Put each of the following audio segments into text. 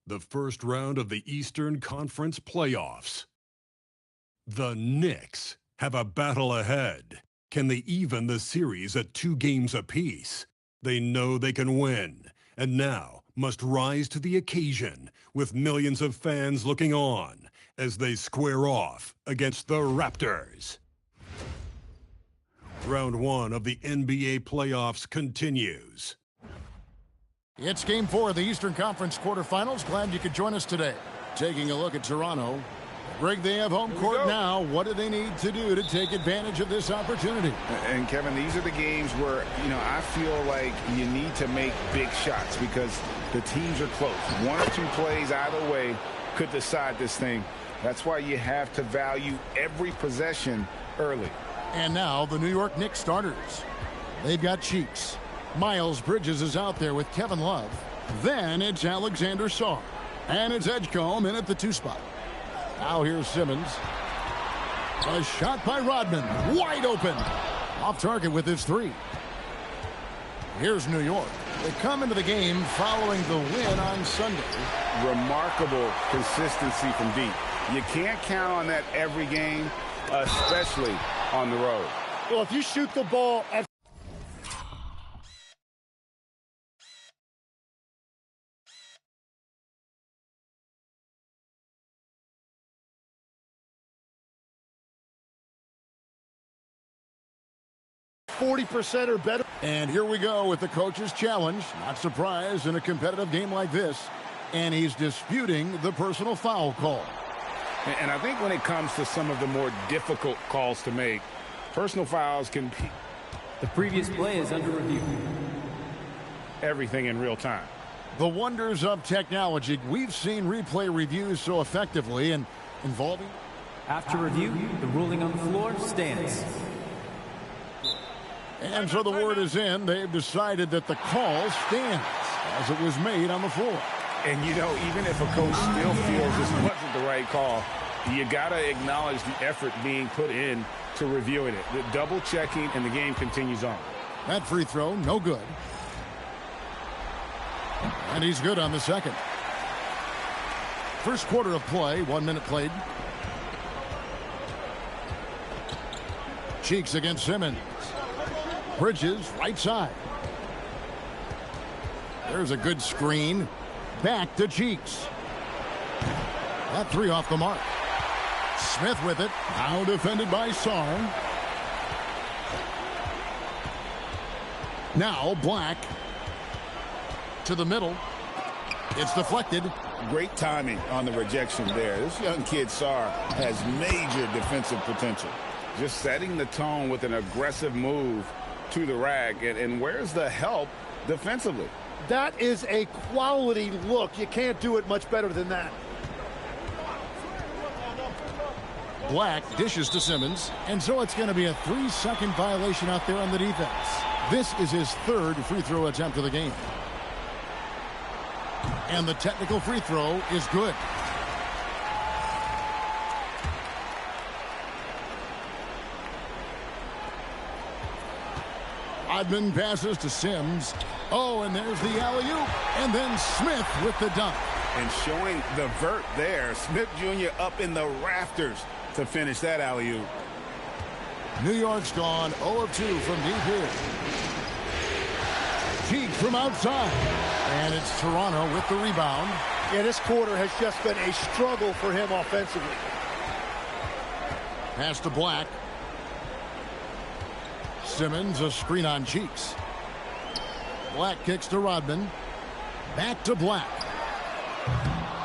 the first round of the Eastern Conference playoffs. The Knicks have a battle ahead. Can they even the series at 2 games apiece? They know they can win, and now must rise to the occasion with millions of fans looking on as they square off against the Raptors. Round 1 of the NBA playoffs continues. It's Game 4 of the Eastern Conference quarterfinals. Glad you could join us today. Taking a look at Toronto. Greg, they have home court now. What do they need to do to take advantage of this opportunity? And, Kevin, these are the games where, I feel like you need to make big shots because the teams are close. 1 or 2 plays either way could decide this thing. That's why you have to value every possession early. And now the New York Knicks starters. They've got Cheeks. Miles Bridges is out there with Kevin Love. Then it's Alexander Sarr. And it's Edgecombe in at the 2 spot. Now here's Simmons. A shot by Rodman. Wide open. Off target with his 3. Here's New York. They come into the game following the win on Sunday. Remarkable consistency from deep. You can't count on that every game, especially on the road. Well, if you shoot the ball at 40% or better. And here we go with the coach's challenge. Not surprised in a competitive game like this. And he's disputing the personal foul call. And I think when it comes to some of the more difficult calls to make, personal fouls can be the previous play is under review. Everything in real time. The wonders of technology. We've seen replay reviews so effectively and involving. After review, the ruling on the floor stands. And so the word is in. They've decided that the call stands as it was made on the floor. And, even if a coach still feels this wasn't the right call, you got to acknowledge the effort being put in to reviewing it. The double checking, and the game continues on. That free throw, no good. And he's good on the second. First quarter of play, 1 minute played. Cheeks against Simmons. Bridges, right side. There's a good screen. Back to Cheeks. That 3 off the mark. Smith with it. Now defended by Sarr. Now Black. To the middle. It's deflected. Great timing on the rejection there. This young kid, Sarr, has major defensive potential. Just setting the tone with an aggressive move to the rack. And where's the help defensively? That is a quality look. You can't do it much better than that. Black dishes to Simmons, and so it's going to be a 3-second violation out there on the defense. This is his 3rd free throw attempt of the game. And the technical free throw is good. Rodman passes to Sims. Oh, and there's the alley-oop. And then Smith with the dunk. And showing the vert there. Smith Jr. up in the rafters to finish that alley-oop. New York's gone 0 of 2 from deep here. Cheek from outside. And it's Toronto with the rebound. Yeah, this quarter has just been a struggle for him offensively. Pass to Black. Simmons, a screen on Cheeks. Black kicks to Rodman. Back to Black.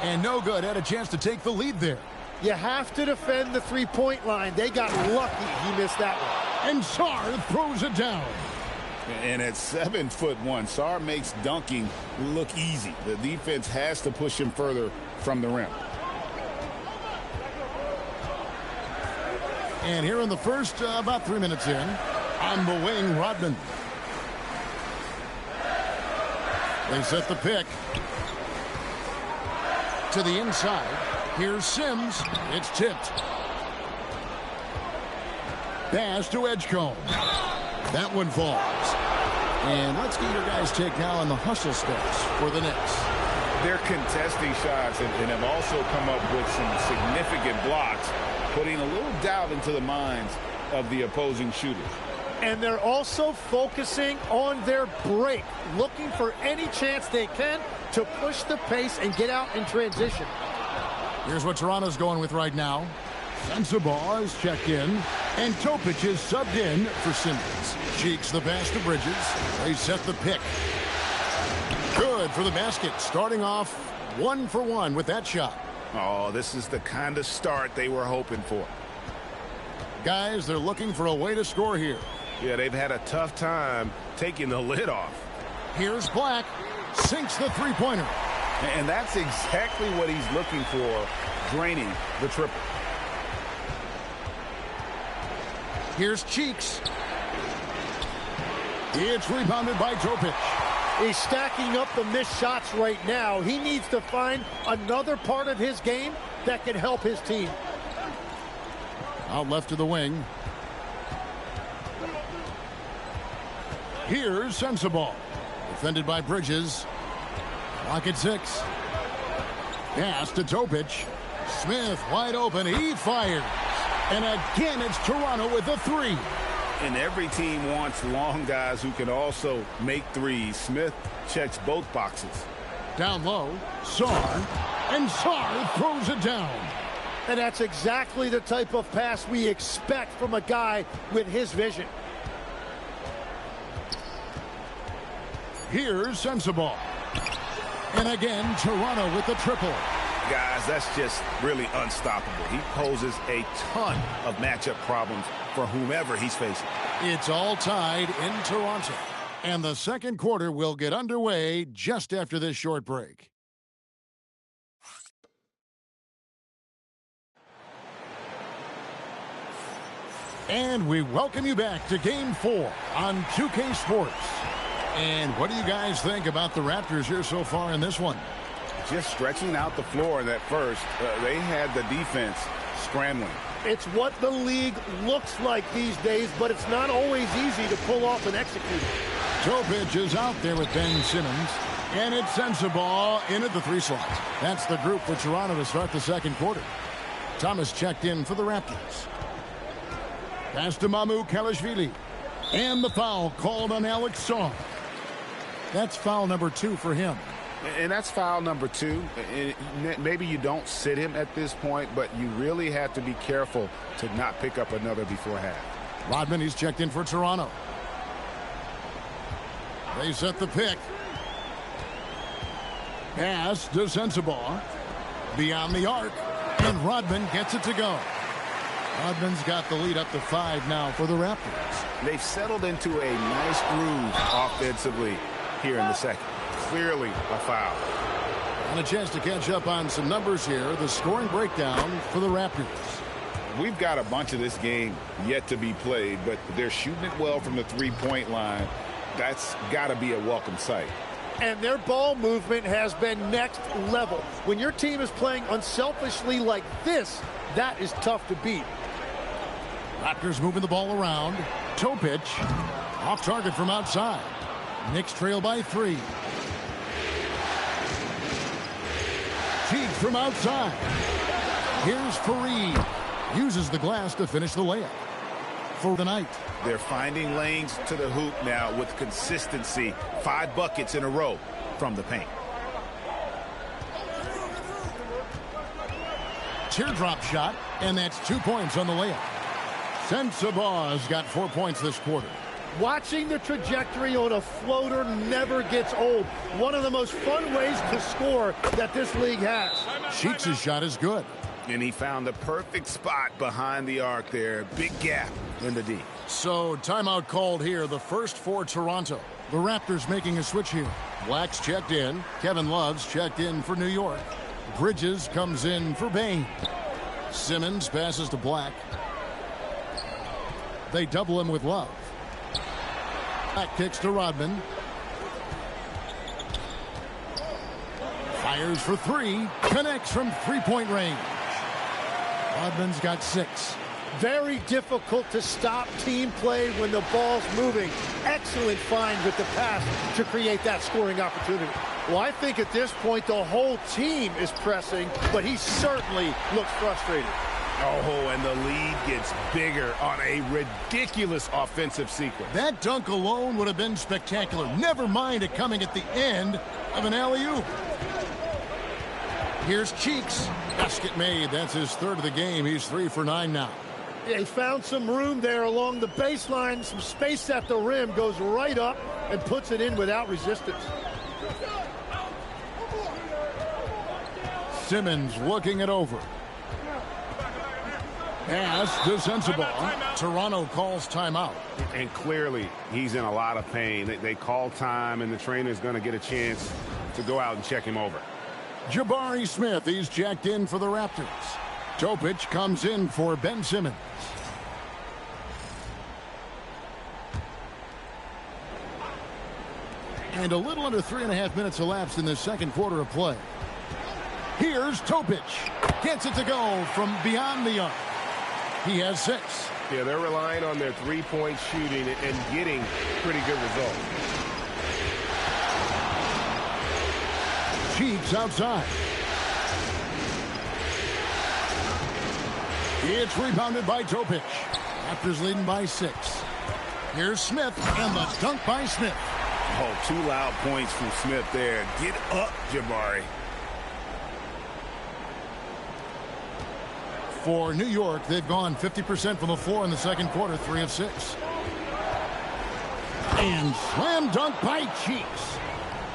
And no good. Had a chance to take the lead there. You have to defend the three-point line. They got lucky he missed that one. And Sarr throws it down. And at 7'1", Sarr makes dunking look easy. The defense has to push him further from the rim. And here in the first, about 3 minutes in, on the wing, Rodman. They set the pick. To the inside. Here's Sims. It's tipped. Pass to Edgecombe. That one falls. And let's get your guys' take now on the hustle steps for the Knicks. They're contesting shots and have also come up with some significant blocks, putting a little doubt into the minds of the opposing shooters. And they're also focusing on their break, looking for any chance they can to push the pace and get out in transition. Here's what Toronto's going with right now. Sensabaugh is checked in, and Topic is subbed in for Simmons. Cheeks the pass to Bridges. They set the pick. Good for the basket, starting off 1 for 1 with that shot. Oh, this is the kind of start they were hoping for. Guys, they're looking for a way to score here. Yeah, they've had a tough time taking the lid off. Here's Black. Sinks the three-pointer. And that's exactly what he's looking for, draining the triple. Here's Cheeks. It's rebounded by Topic. He's stacking up the missed shots right now. He needs to find another part of his game that can help his team. Out left to the wing. Here's Sensabaugh. Defended by Bridges. Clock at 6. Pass to Topic. Smith wide open. He fires. And again, it's Toronto with the 3. And every team wants long guys who can also make threes. Smith checks both boxes. Down low. Sarr. And Sarr throws it down. And that's exactly the type of pass we expect from a guy with his vision. Here's Sensabaugh. And again, Toronto with the triple. Guys, that's just really unstoppable. He poses a ton of matchup problems for whomever he's facing. It's all tied in Toronto. And the second quarter will get underway just after this short break. And we welcome you back to Game 4 on 2K Sports. And what do you guys think about the Raptors here so far in this one? Just stretching out the floor in that first. They had the defense scrambling. It's what the league looks like these days, but it's not always easy to pull off and execute. Topic is out there with Ben Simmons. And it's Sensabaugh in at the 3 slot. That's the group for Toronto to start the second quarter. Thomas checked in for the Raptors. Pass to Mamu Kalashvili. And the foul called on Alex Sarr. That's foul number 2 for him. And that's foul number 2. Maybe you don't sit him at this point, but you really have to be careful to not pick up another before half. Rodman, he's checked in for Toronto. They set the pick. Pass to Sensabaugh. Beyond the arc. And Rodman gets it to go. Rodman's got the lead up to 5 now for the Raptors. They've settled into a nice groove offensively here in the second. Clearly a foul. And a chance to catch up on some numbers here. The scoring breakdown for the Raptors. We've got a bunch of this game yet to be played, but they're shooting it well from the three-point line. That's got to be a welcome sight. And their ball movement has been next level. When your team is playing unselfishly like this, that is tough to beat. Raptors moving the ball around. Topic off target from outside. Knicks trail by 3. Cheeks from outside. Here's Fareed. Uses the glass to finish the layup for the night. They're finding lanes to the hoop now with consistency. 5 buckets in a row from the paint. Teardrop shot, and that's 2 points on the layup. Sensabaugh's got 4 points this quarter. Watching the trajectory on a floater never gets old. One of the most fun ways to score that this league has. Cheeks' shot is good. And he found the perfect spot behind the arc there. Big gap in the D. So timeout called here, the first for Toronto. The Raptors making a switch here. Black's checked in. Kevin Love's checked in for New York. Bridges comes in for Bain. Simmons passes to Black. They double him with Love. Black kicks to Rodman. Fires for 3. Connects from three-point range. Rodman's got 6. Very difficult to stop team play when the ball's moving. Excellent find with the pass to create that scoring opportunity. Well, I think at this point the whole team is pressing, but he certainly looks frustrated. Oh, and the lead gets bigger on a ridiculous offensive sequence. That dunk alone would have been spectacular. Never mind it coming at the end of an alley-oop. Here's Cheeks. Basket made. That's his third of the game. He's 3 for 9 now. They found some room there along the baseline. Some space at the rim. Goes right up and puts it in without resistance. Simmons looking it over. Pass to Sensible. Toronto calls timeout. And clearly, he's in a lot of pain. They call time, and the trainer's going to get a chance to go out and check him over. Jabari Smith, he's jacked in for the Raptors. Topic comes in for Ben Simmons. And a little under 3.5 minutes elapsed in the second quarter of play. Here's Topic. Gets it to go from beyond the arc. He has 6. Yeah, they're relying on their three-point shooting and getting pretty good results. Cheeks outside. It's rebounded by Topic. Raptors leading by 6. Here's Smith, and the dunk by Smith. Oh, 2 loud points from Smith there. Get up, Jabari. For New York, they've gone 50% from the floor in the second quarter, 3 of 6. And slam dunk by Cheeks.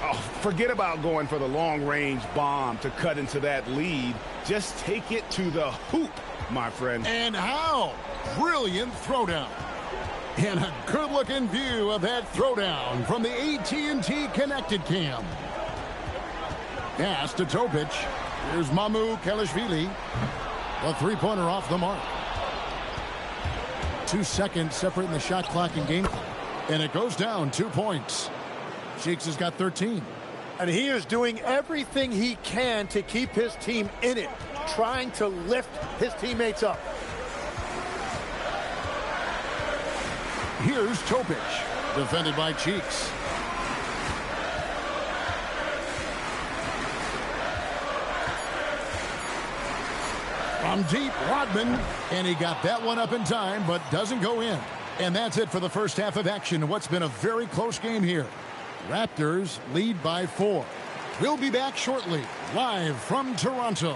Oh, forget about going for the long-range bomb to cut into that lead. Just take it to the hoop, my friend. And how? Brilliant throwdown. And a good-looking view of that throwdown from the AT&T Connected Cam. Pass to Topic. Here's Mamu Kelishvili. The three-pointer off the mark. 2 seconds separating the shot clock and game clock. And it goes down 2 points. Cheeks has got 13. And he is doing everything he can to keep his team in it, trying to lift his teammates up. Here's Topic, defended by Cheeks. From deep, Rodman, and he got that one up in time, but doesn't go in. And that's it for the first half of action. What's been a very close game here. Raptors lead by 4. We'll be back shortly, live from Toronto.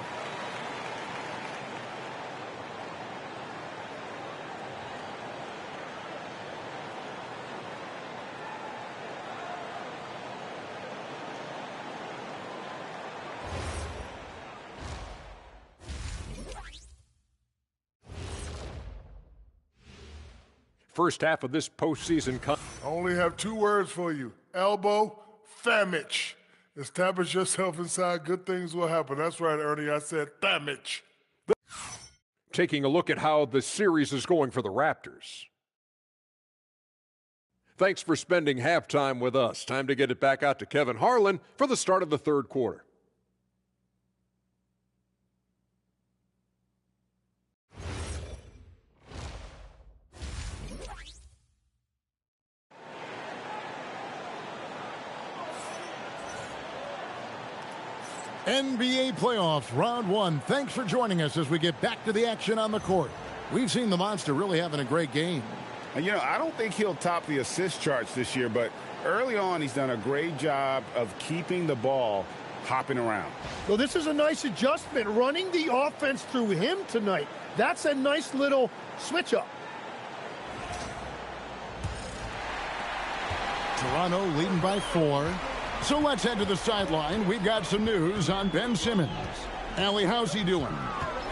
First half of this postseason. I only have 2 words for you. Elbow, famich. Establish yourself inside, good things will happen. That's right, Ernie. I said famich. Taking a look at how the series is going for the Raptors. Thanks for spending halftime with us. Time to get it back out to Kevin Harlan for the start of the third quarter. NBA playoffs, round 1. Thanks for joining us as we get back to the action on the court. We've seen the Monster really having a great game. And, you know, I don't think he'll top the assist charts this year, but early on he's done a great job of keeping the ball hopping around. Well, this is a nice adjustment, running the offense through him tonight. That's a nice little switch up. Toronto leading by 4. So let's head to the sideline. We've got some news on Ben Simmons. Allie, how's he doing?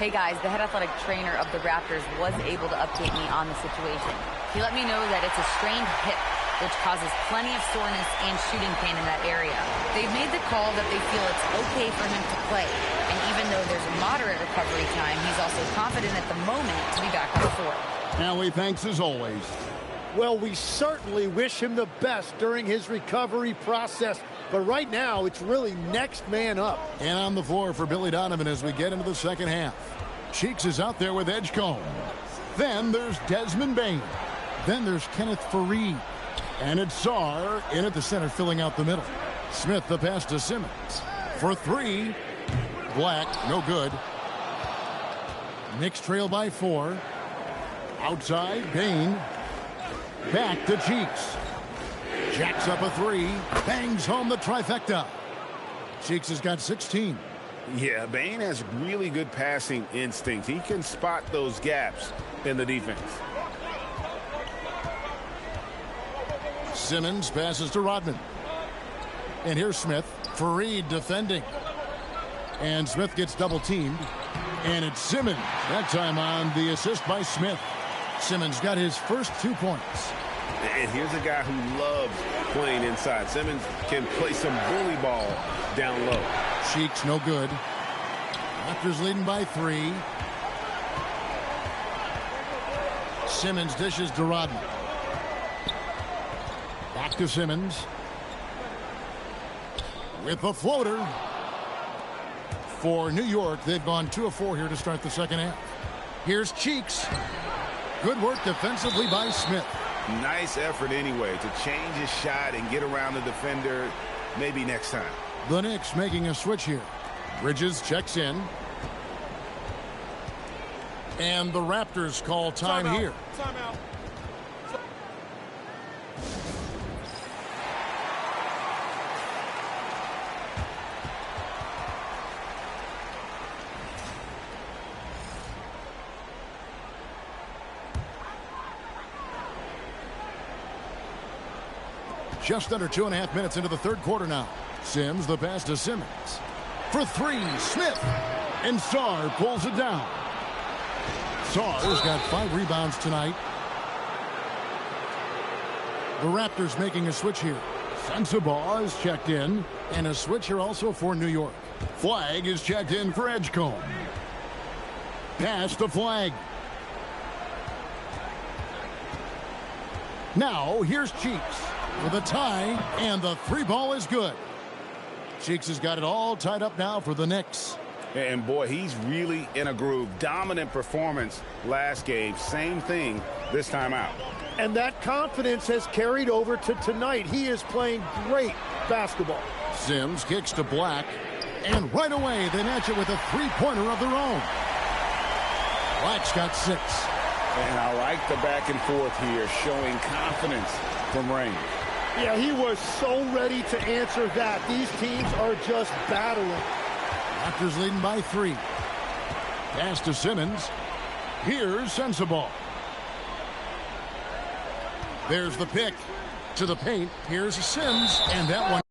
Hey guys, the head athletic trainer of the Raptors was able to update me on the situation. He let me know that it's a strained hip, which causes plenty of soreness and shooting pain in that area. They've made the call that they feel it's okay for him to play. And even though there's a moderate recovery time, he's also confident at the moment to be back on the court. Allie, thanks as always. Well, we certainly wish him the best during his recovery process. But right now, it's really next man up. And on the floor for Billy Donovan as we get into the second half. Cheeks is out there with Edgecombe. Then there's Desmond Bain. Then there's Kenneth Faried. And it's Sarr in at the center, filling out the middle. Smith, the pass to Simmons. For three. Black, no good. Knicks trail by 4. Outside, Bain. Back to Cheeks. Jacks up a 3. Bangs home the trifecta. Cheeks has got 16. Yeah, Bain has really good passing instinct. He can spot those gaps in the defense. Simmons passes to Rodman. And here's Smith. Faried defending. And Smith gets double teamed. And it's Simmons. That time on the assist by Smith. Simmons got his first 2 points. And here's a guy who loves playing inside. Simmons can play some bully ball down low. Cheeks no good. Raptors leading by 3. Simmons dishes to Rodman. Back to Simmons. With the floater. For New York, they've gone 2 of 4 here to start the second half. Here's Cheeks. Good work defensively by Smith. Nice effort anyway to change his shot and get around the defender maybe next time. The Knicks making a switch here. Bridges checks in. And the Raptors call time here. Timeout. Just under 2.5 minutes into the third quarter now. Sims, the pass to Simmons. For 3, Smith. And Sarr pulls it down. Sarr's got 5 rebounds tonight. The Raptors making a switch here. Sensabaugh is checked in. And a switch here also for New York. Flag is checked in for Edgecombe. Pass to Flag. Now here's Cheeks for the tie, and the 3 ball is good. Cheeks has got it all tied up now for the Knicks. And boy, he's really in a groove. Dominant performance last game. Same thing this time out. And that confidence has carried over to tonight. He is playing great basketball. Sims kicks to Black, and right away they match it with a 3-pointer of their own. Black's got 6. And I like the back and forth here, showing confidence from range. Yeah, he was so ready to answer that. These teams are just battling. Raptors leading by 3. Pass to Simmons. Here's Sensabaugh. There's the pick to the paint. Here's Sims, and that one.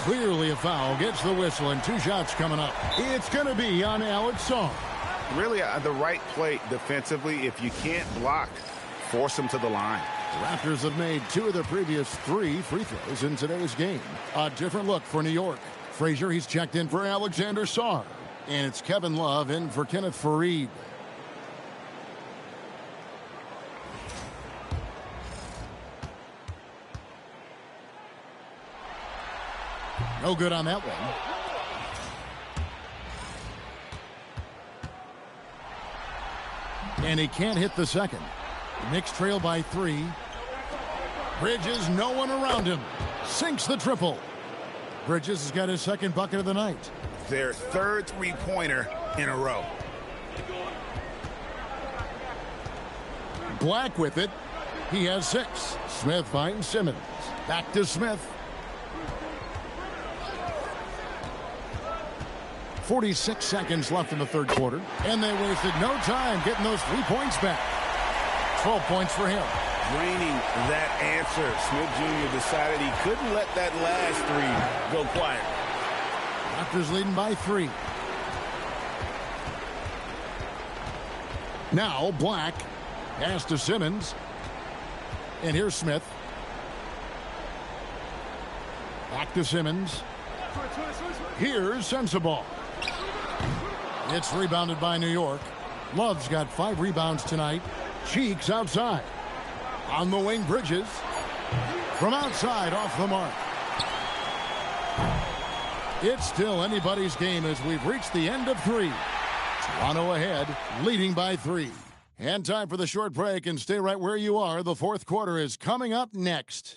Clearly a foul. Gets the whistle, and 2 shots coming up. It's going to be on Alex Sarr. Really the right play defensively. If you can't block, force them to the line. The Raptors have made 2 of their previous 3 free throws in today's game. A different look for New York. Frazier, he's checked in for Alexander Sarr. And it's Kevin Love in for Kenneth Faried. No good on that one. And he can't hit the second. The Knicks trail by 3. Bridges, no one around him. Sinks the triple. Bridges has got his second bucket of the night. Their third 3-pointer in a row. Black with it. He has 6. Smith finds Simmons. Back to Smith. 46 seconds left in the third quarter. And they wasted no time getting those 3 points back. 12 points for him. Draining that answer. Smith Jr. decided he couldn't let that last 3 go quiet. Raptors leading by 3. Now Black. Pass to Simmons. And here's Smith. Back to Simmons. Here's Sensabaugh. It's rebounded by New York. Love's got 5 rebounds tonight. Cheeks outside. On the wing, Bridges. From outside, off the mark. It's still anybody's game as we've reached the end of 3. Toronto ahead, leading by 3. And time for the short break, and stay right where you are. The fourth quarter is coming up next.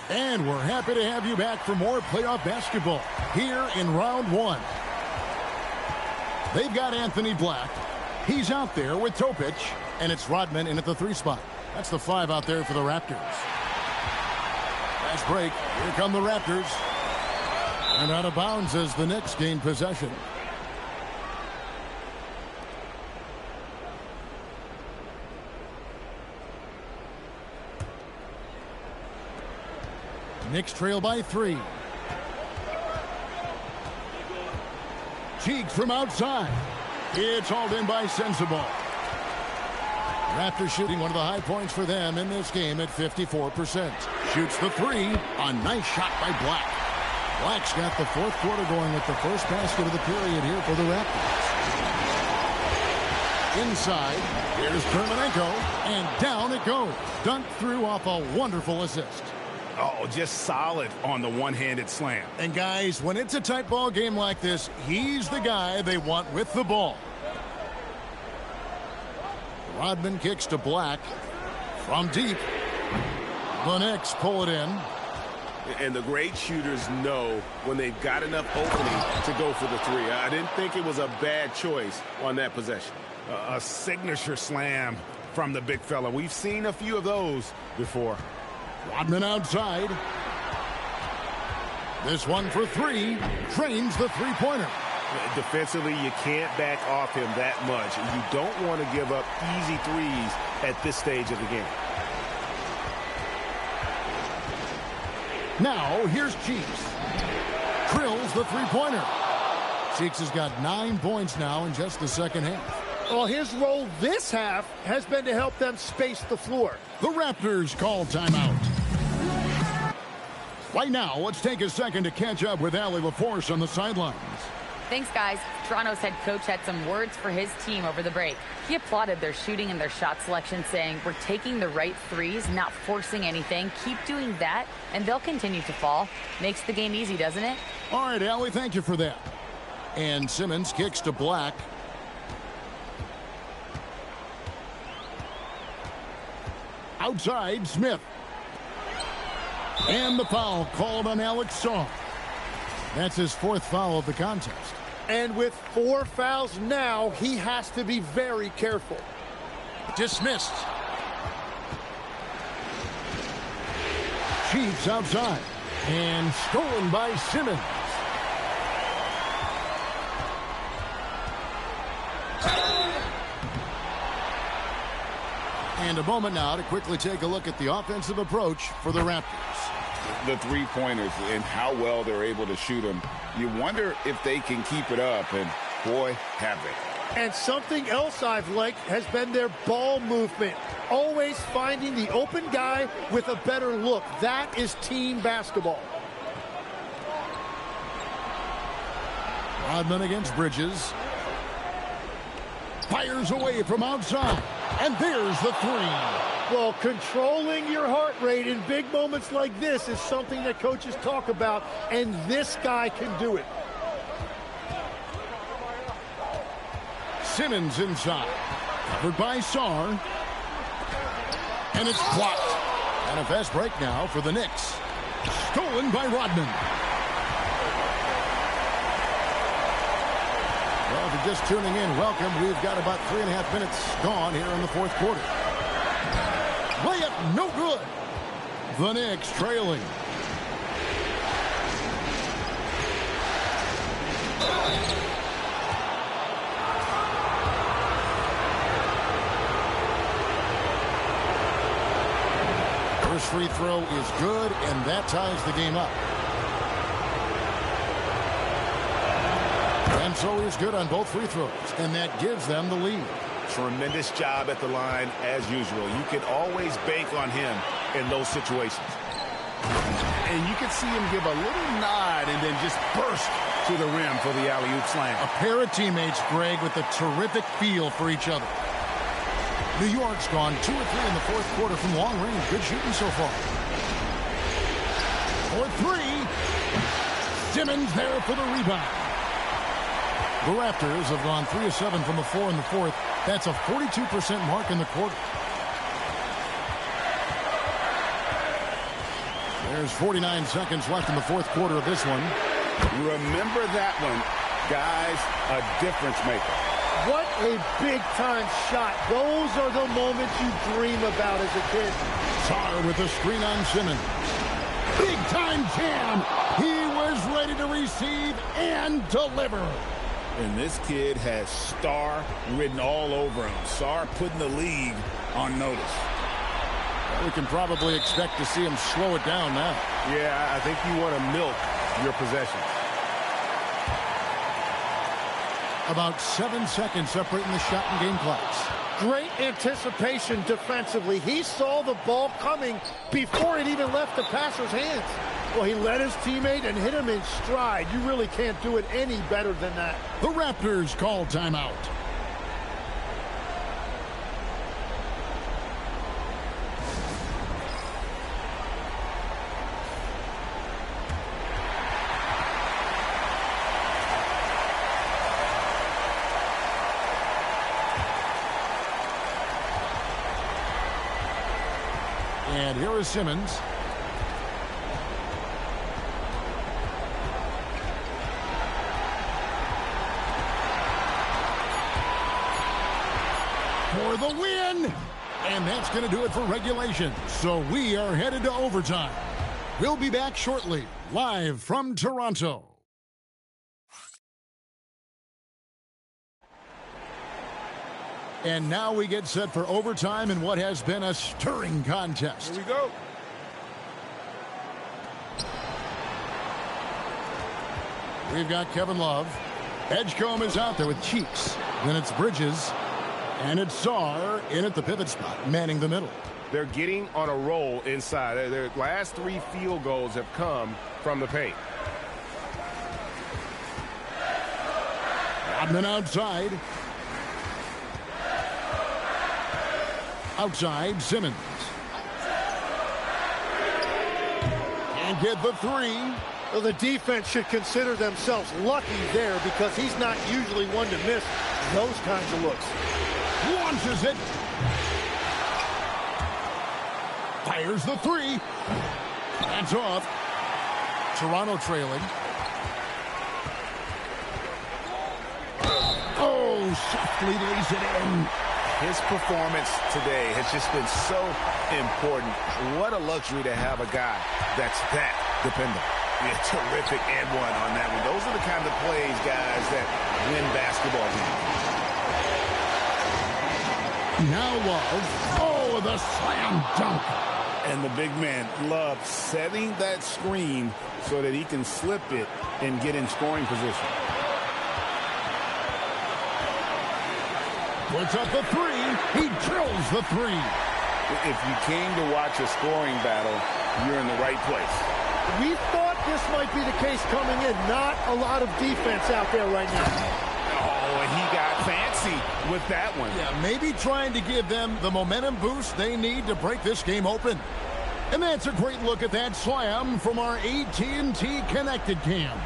And we're happy to have you back for more playoff basketball here in round 1. They've got Anthony Black. He's out there with Topic, and it's Rodman in at the 3 spot. That's the 5 out there for the Raptors. Fast break. Here come the Raptors. And out of bounds as the Knicks gain possession. Knicks trail by 3. Cheeks from outside. It's hauled in by Sensible. Raptors shooting one of the high points for them in this game at 54%. Shoots the 3. A nice shot by Black. Black's got the fourth quarter going with the first basket of the period here for the Raptors. Inside, here's Terminenko, and down it goes. Dunked through off a wonderful assist. Oh, just solid on the one-handed slam. And guys, when it's a tight ball game like this, he's the guy they want with the ball. Rodman kicks to Black from deep. The Knicks pull it in. And the great shooters know when they've got enough opening to go for the 3. I didn't think it was a bad choice on that possession. A signature slam from the big fella. We've seen a few of those before. Rodman outside. This one for 3. Drains the three-pointer. Defensively, you can't back off him that much. You don't want to give up easy threes at this stage of the game. Now, here's Cheeks. Drills the three-pointer. Cheeks has got 9 points now in just the second half. Well, his role this half has been to help them space the floor. The Raptors call timeout. Right now, let's take a second to catch up with Allie LaForce on the sidelines. Thanks, guys. Toronto's head coach had some words for his team over the break. He applauded their shooting and their shot selection, saying, "We're taking the right threes, not forcing anything. Keep doing that, and they'll continue to fall." Makes the game easy, doesn't it? All right, Allie, thank you for that. And Simmons kicks to Black. Outside, Smith. And the foul called on Alex Saw. That's his 4th foul of the contest. And with 4 fouls now, he has to be very careful. Dismissed. Cheeks outside. And stolen by Simmons. And a moment now to quickly take a look at the offensive approach for the Raptors. The three-pointers and how well they're able to shoot them. You wonder if they can keep it up, and boy, have they. And something else I've liked has been their ball movement. Always finding the open guy with a better look. That is team basketball. Rodman against Bridges. Fires away from outside. And there's the 3. Well, controlling your heart rate in big moments like this is something that coaches talk about, and this guy can do it. Simmons inside. Covered by Sarr. And it's blocked. And a fast break now for the Knicks. Stolen by Rodman. Well, if you're just tuning in, welcome. We've got about 3.5 minutes gone here in the fourth quarter. Layup, no good. The Knicks trailing. First free throw is good, and that ties the game up. And so he's good on both free throws, and that gives them the lead. Tremendous job at the line as usual. You can always bank on him in those situations. And you can see him give a little nod and then just burst to the rim for the alley-oop slam. A pair of teammates, Greg, with a terrific feel for each other. New York's gone 2 or 3 in the fourth quarter from long range. Good shooting so far. For 3. Simmons there for the rebound. The Raptors have gone 3 of 7 from the floor in the fourth. That's a 42% mark in the quarter. There's 49 seconds left in the fourth quarter of this one. Remember that one, guys, a difference maker. What a big-time shot. Those are the moments you dream about as a kid. Sarr with the screen on Simmons. Big-time jam. He was ready to receive and deliver. And this kid has star written all over him. Sarr putting the league on notice. We can probably expect to see him slow it down now. Yeah, I think you want to milk your possession. About 7 seconds separating the shot and game clocks. Great anticipation defensively. He saw the ball coming before it even left the passer's hands. Well, he led his teammate and hit him in stride. You really can't do it any better than that. The Raptors call timeout. And here is Simmons. For the win! And that's going to do it for regulation. So we are headed to overtime. We'll be back shortly, live from Toronto. And now we get set for overtime in what has been a stirring contest. Here we go. We've got Kevin Love. Edgecombe is out there with Cheeks. Then it's Bridges. And it's Sarr in at the pivot spot, manning the middle. They're getting on a roll inside. Their last 3 field goals have come from the paint. Rodman outside. Outside, Simmons. Can't get the 3. Well, the defense should consider themselves lucky there because he's not usually one to miss those kinds of looks. Launches it. Fires the 3. That's off. Toronto trailing. Oh, softly lays it in. His performance today has just been so important. What a luxury to have a guy that's that dependable. Yeah, terrific and one on that one. Those are the kind of plays, guys, that win basketball games. Now Love. Oh, the slam dunk. And the big man, Love, setting that screen so that he can slip it and get in scoring position. Puts up the 3. He drills the 3. If you came to watch a scoring battle, you're in the right place. We thought this might be the case coming in. Not a lot of defense out there right now. Oh, and he got fancy with that one. Yeah, maybe trying to give them the momentum boost they need to break this game open. And that's a great look at that slam from our AT&T Connected Cam.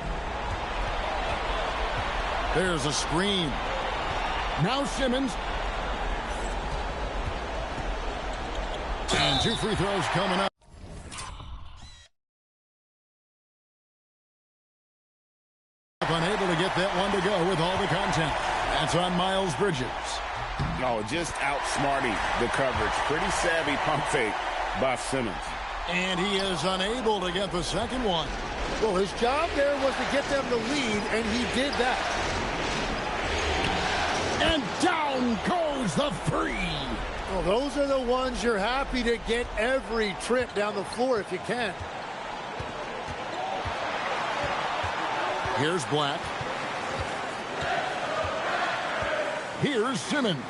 There's a screen. Now Simmons. And 2 free throws coming up. Unable to get that one to go with all the content. That's on Miles Bridges. No, just outsmarting the coverage. Pretty savvy pump fake by Simmons. And he is unable to get the second one. Well, his job there was to get them the lead, and he did that. And down goes the 3. Well, those are the ones you're happy to get every trip down the floor if you can. Here's Black. Here's Simmons.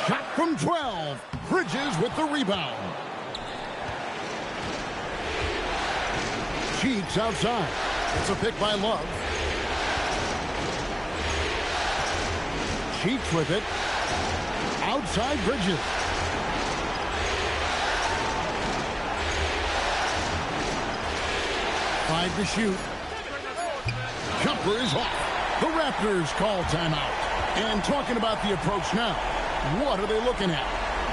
Shot from 12. Bridges with the rebound. Cheeks outside. It's a pick by Love. Cheeks with it. Outside Bridges. Five to shoot. Jumper is off. The Raptors call timeout. And talking about the approach now, what are they looking at?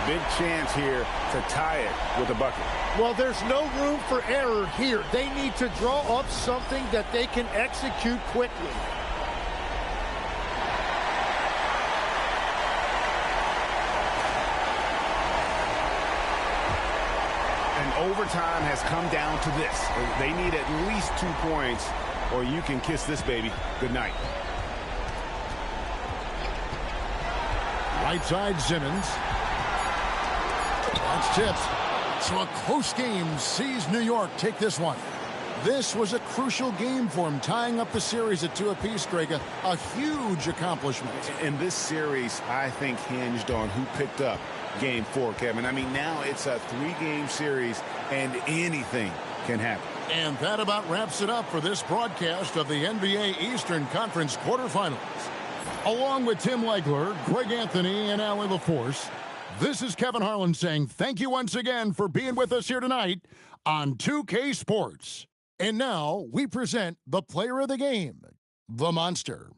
Big chance here to tie it with a bucket. Well, there's no room for error here. They need to draw up something that they can execute quickly. And overtime has come down to this. They need at least 2 points, or you can kiss this baby goodnight. Right side Simmons. That's tipped. So a close game sees New York take this one. This was a crucial game for him, tying up the series at 2 apiece, Greg. A huge accomplishment. And this series, I think, hinged on who picked up Game 4, Kevin. I mean, now it's a 3-game series, and anything can happen. And that about wraps it up for this broadcast of the NBA Eastern Conference quarterfinals. Along with Tim Legler, Greg Anthony, and Allie LaForce, this is Kevin Harlan saying thank you once again for being with us here tonight on 2K Sports. And now we present the player of the game, the Monster.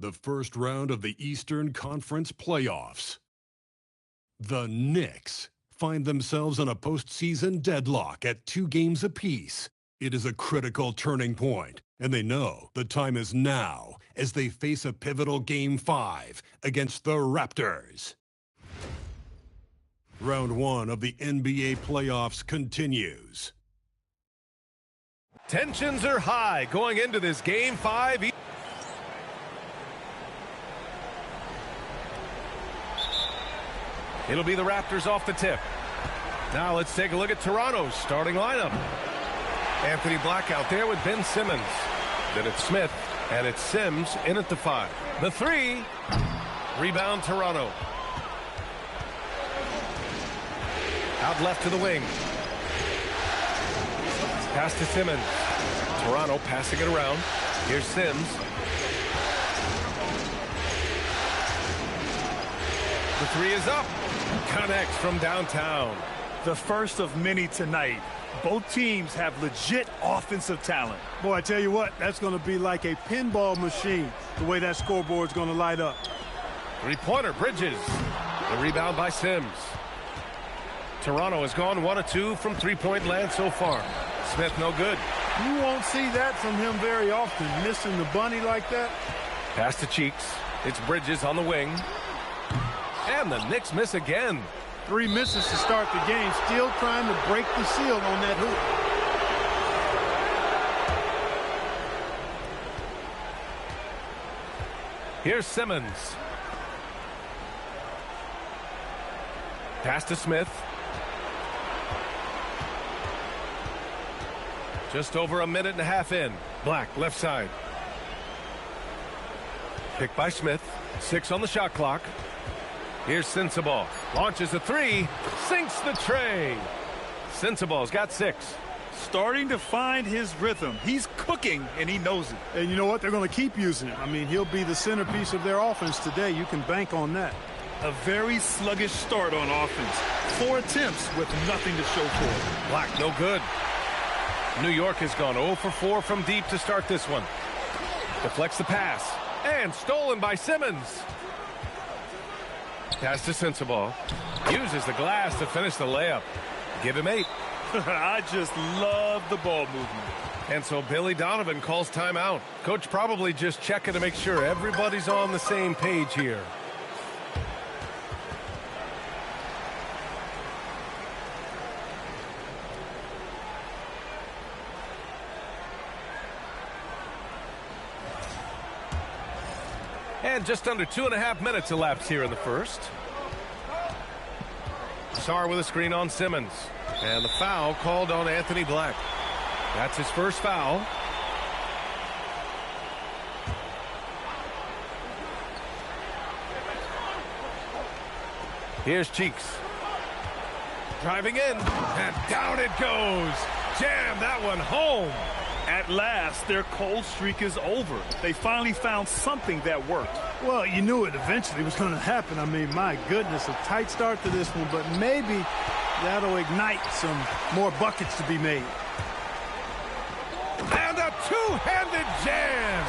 The first round of the Eastern Conference playoffs. The Knicks find themselves in a postseason deadlock at 2 games apiece. It is a critical turning point, and they know the time is now as they face a pivotal Game 5 against the Raptors. Round 1 of the NBA playoffs continues. Tensions are high going into this Game 5. It'll be the Raptors off the tip. Now let's take a look at Toronto's starting lineup. Anthony Black out there with Ben Simmons. Then it's Smith, and it's Sims in at the 5. The 3. Rebound Toronto. Out left to the wing. Pass to Simmons. Toronto passing it around. Here's Sims. The 3 is up. Connects from downtown. The first of many tonight. Both teams have legit offensive talent. Boy, I tell you what, that's going to be like a pinball machine, the way that scoreboard's going to light up. 3-pointer, Bridges. The rebound by Sims. Toronto has gone 1 of 2 from 3-point land so far. Smith no good. You won't see that from him very often, missing the bunny like that. Pass to Cheeks. It's Bridges on the wing. And the Knicks miss again. 3 misses to start the game, still trying to break the seal on that hoop. Here's Simmons. Pass to Smith. Just over a minute and a half in. Black, left side. Picked by Smith. 6 on the shot clock. Here's Sensabaugh. Launches a 3. Sinks the tray. Sensabaugh's got 6. Starting to find his rhythm. He's cooking, and he knows it. And you know what? They're going to keep using him. I mean, he'll be the centerpiece of their offense today. You can bank on that. A very sluggish start on offense. 4 attempts with nothing to show for it. Black, no good. New York has gone 0 for 4 from deep to start this one. Deflects the pass. And stolen by Simmons. Pass to Sensabaugh. Uses the glass to finish the layup. Give him 8. I just love the ball movement. And so Billy Donovan calls timeout. Coach probably just checking to make sure everybody's on the same page here. And just under 2.5 minutes elapsed here in the first. Sarr with a screen on Simmons. And the foul called on Anthony Black. That's his first foul. Here's Cheeks. Driving in. And down it goes. Jam that one home. At last, their cold streak is over. They finally found something that worked. Well, you knew it eventually was going to happen. I mean, my goodness, a tight start to this one, but maybe that'll ignite some more buckets to be made. And a two-handed jam.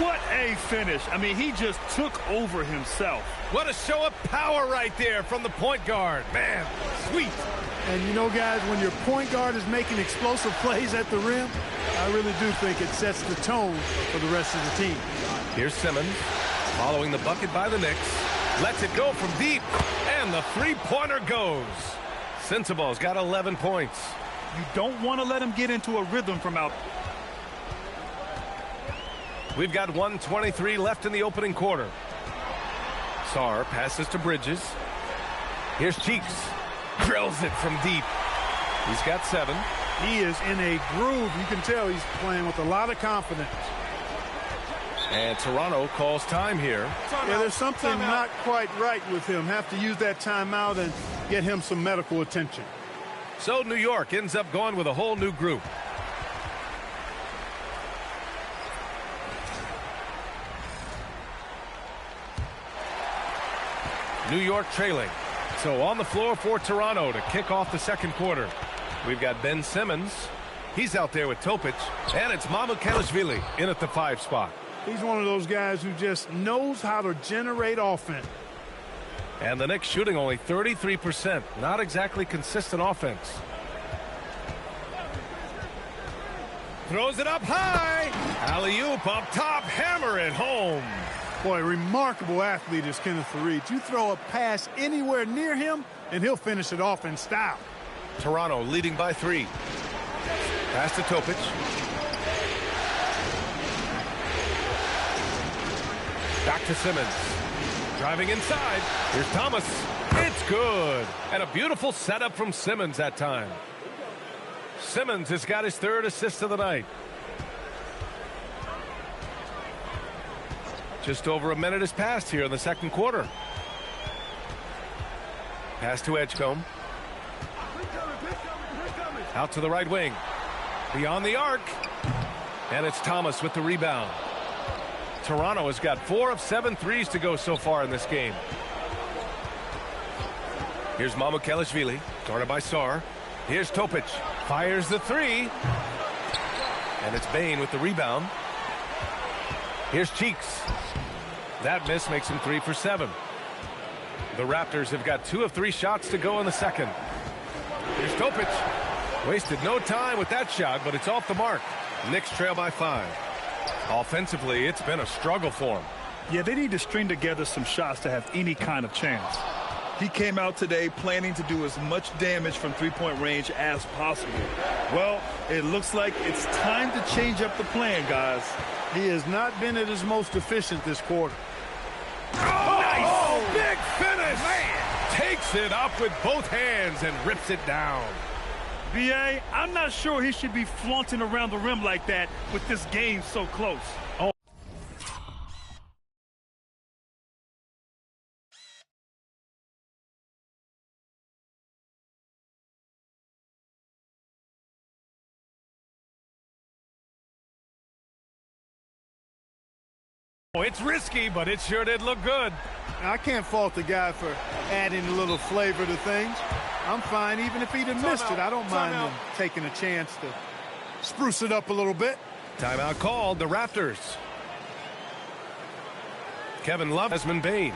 What a finish. I mean, he just took over himself. What a show of power right there from the point guard. Man, sweet. And you know, guys, when your point guard is making explosive plays at the rim, I really do think it sets the tone for the rest of the team. Here's Simmons, following the bucket by the Knicks. Lets it go from deep, and the three-pointer goes. Sensabaugh's got 11 points. You don't want to let him get into a rhythm from out. We've got 1:23 left in the opening quarter. Sarr passes to Bridges. Here's Cheeks. Drills it from deep. He's got 7. He is in a groove. You can tell he's playing with a lot of confidence. And Toronto calls time here. Yeah, there's something not quite right with him. Have to use that timeout and get him some medical attention. So New York ends up going with a whole new group. New York trailing. So on the floor for Toronto to kick off the second quarter. We've got Ben Simmons. He's out there with Topic. And it's Mamukelashvili in at the 5 spot. He's one of those guys who just knows how to generate offense. And the Knicks shooting only 33%. Not exactly consistent offense. Throws it up high. Alley-oop up top. Hammer it home. Boy, remarkable athlete is Kenneth Faried. You throw a pass anywhere near him, and he'll finish it off in style. Toronto leading by 3. Pass to Topic. Back to Simmons. Driving inside. Here's Thomas. It's good. And a beautiful setup from Simmons that time. Simmons has got his 3rd assist of the night. Just over a minute has passed here in the second quarter. Pass to Edgecombe. Out to the right wing. Beyond the arc. And it's Thomas with the rebound. Toronto has got 4 of 7 threes to go so far in this game. Here's Mamukelashvili, guarded by Sarr. Here's Topic. Fires the 3. And it's Bane with the rebound. Here's Cheeks. That miss makes him 3 for 7. The Raptors have got 2 of 3 shots to go in the second. Here's Topic. Wasted no time with that shot, but it's off the mark. Knicks trail by 5. Offensively, it's been a struggle for him. Yeah, they need to string together some shots to have any kind of chance. He came out today planning to do as much damage from three-point range as possible. Well, it looks like it's time to change up the plan, guys. He has not been at his most efficient this quarter. Nice! Big finish! Man! Takes it up with both hands and rips it down. B.A., I'm not sure he should be flaunting around the rim like that with this game so close. It's risky, but it sure did look good. I can't fault the guy for adding a little flavor to things. I'm fine even if he'd have missed it. I don't mind him taking a chance to spruce it up a little bit. Timeout called, the Raptors. Kevin Love, Desmond Bane.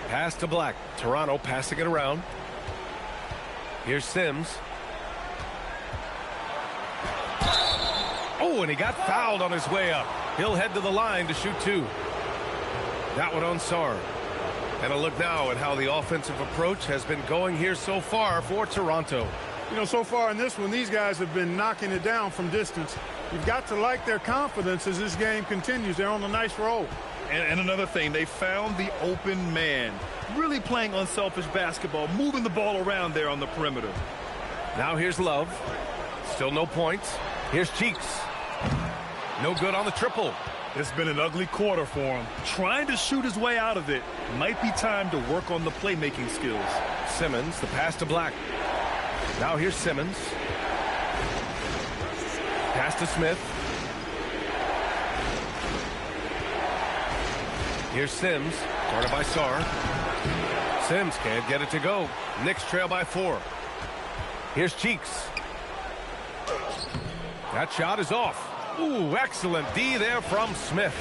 Pass to Black. Toronto passing it around. Here's Sims. Oh, and he got fouled on his way up. He'll head to the line to shoot two. That one on Sarr. And a look now at how the offensive approach has been going here so far for Toronto. You know, so far in this one, these guys have been knocking it down from distance. You've got to like their confidence as this game continues. They're on a nice roll. And another thing, they found the open man. Really playing unselfish basketball, moving the ball around there on the perimeter. Now here's Love. Still no points. Here's Cheeks. No good on the triple. It's been an ugly quarter for him. Trying to shoot his way out of it. Might be time to work on the playmaking skills. Simmons, the pass to Black. Now here's Simmons. Pass to Smith. Here's Sims, guarded by Sarr. Sims can't get it to go. Knicks trail by 4. Here's Cheeks. That shot is off. Ooh, excellent D there from Smith.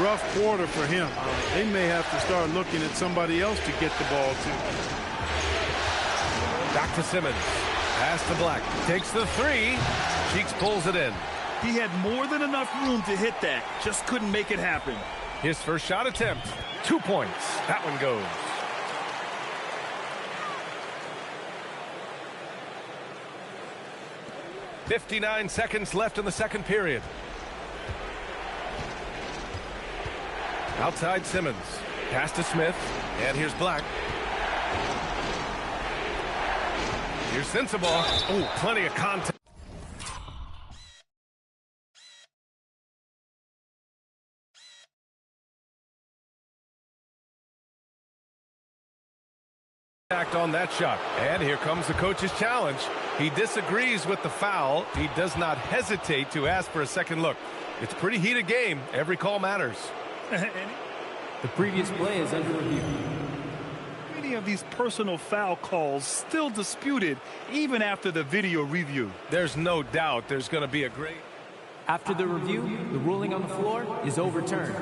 Rough quarter for him. They may have to start looking at somebody else to get the ball to. Back to Simmons. Pass to Black. Takes the three. Cheeks pulls it in. He had more than enough room to hit that. Just couldn't make it happen. His first shot attempt. 2 points. That one goes. .59 seconds left in the second period. Outside Simmons. Pass to Smith. And here's Black. Here's Sensible. Oh, plenty of contact. On that shot. And here comes the coach's challenge. He disagrees with the foul. He does not hesitate to ask for a second look. It's a pretty heated game. Every call matters. The previous play is under review. Many of these personal foul calls still disputed even after the video review. There's no doubt there's going to be a great... After the review, the ruling on the floor is overturned.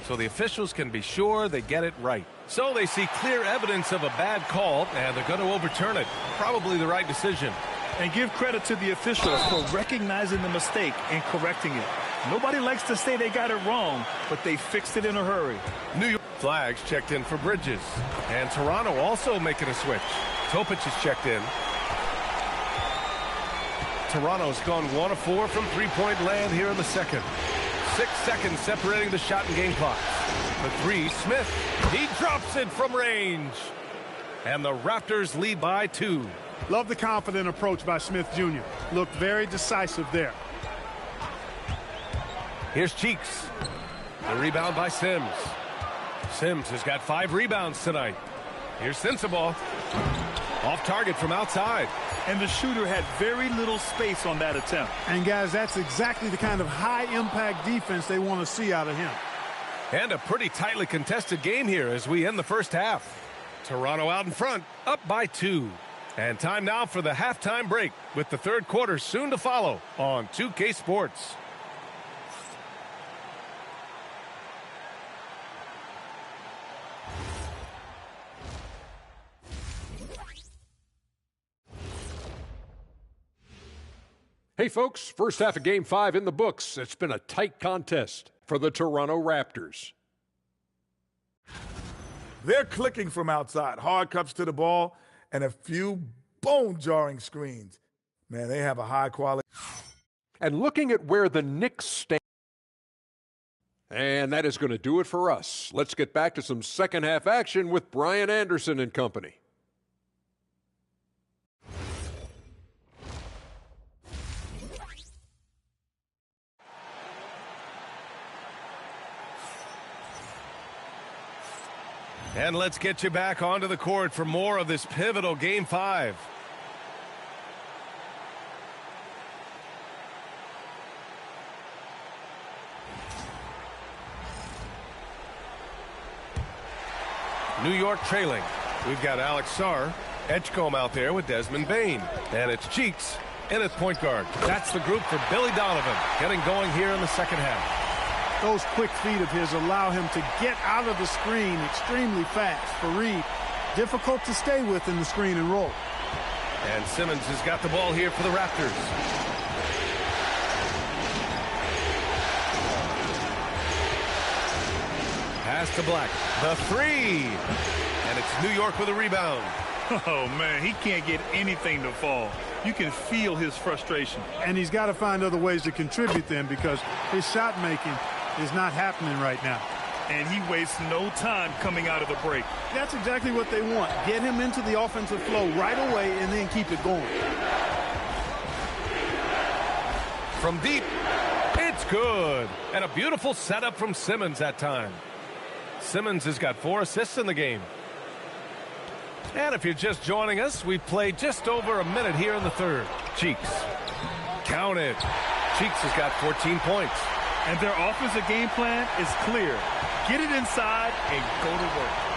So the officials can be sure they get it right. So they see clear evidence of a bad call, and they're going to overturn it. Probably the right decision. And give credit to the officials for recognizing the mistake and correcting it. Nobody likes to say they got it wrong, but they fixed it in a hurry. New York flags checked in for Bridges. And Toronto also making a switch. Topic is checked in. Toronto's gone 1 of 4 from three-point land here in the second. 6 seconds separating the shot and game clock. The three, Smith. He drops it from range. And the Raptors lead by 2. Love the confident approach by Smith Jr. Looked very decisive there. Here's Cheeks. The rebound by Sims. Sims has got 5 rebounds tonight. Here's Sensible. Off target from outside. And the shooter had very little space on that attempt. And guys, that's exactly the kind of high-impact defense they want to see out of him. And a pretty tightly contested game here as we end the first half. Toronto out in front, up by 2. And time now for the halftime break, with the third quarter soon to follow on 2K Sports. Hey folks, first half of Game 5 in the books. It's been a tight contest for the Toronto Raptors. They're clicking from outside. Hard cuts to the ball and a few bone-jarring screens. Man, they have a high quality. And looking at where the Knicks stand. And that is going to do it for us. Let's get back to some second half action with Brian Anderson and company. And let's get you back onto the court for more of this pivotal Game 5. New York trailing. We've got Alex Sarr, Edgecombe out there with Desmond Bane. And it's Cheeks in at point guard. That's the group for Billy Donovan, getting going here in the second half. Those quick feet of his allow him to get out of the screen extremely fast. For Reed, difficult to stay with in the screen and roll. And Simmons has got the ball here for the Raptors. Pass to Black. The three. And it's New York with a rebound. Oh, man, he can't get anything to fall. You can feel his frustration. And he's got to find other ways to contribute then because his shot making is not happening right now. And he wastes no time coming out of the break. That's exactly what they want. Get him into the offensive flow right away and then keep it going. From deep, it's good. And a beautiful setup from Simmons that time. Simmons has got 4 assists in the game. And if you're just joining us, we've played just over a minute here in the third. Cheeks. Count it. Cheeks has got 14 points. And their offensive game plan is clear. Get it inside and go to work.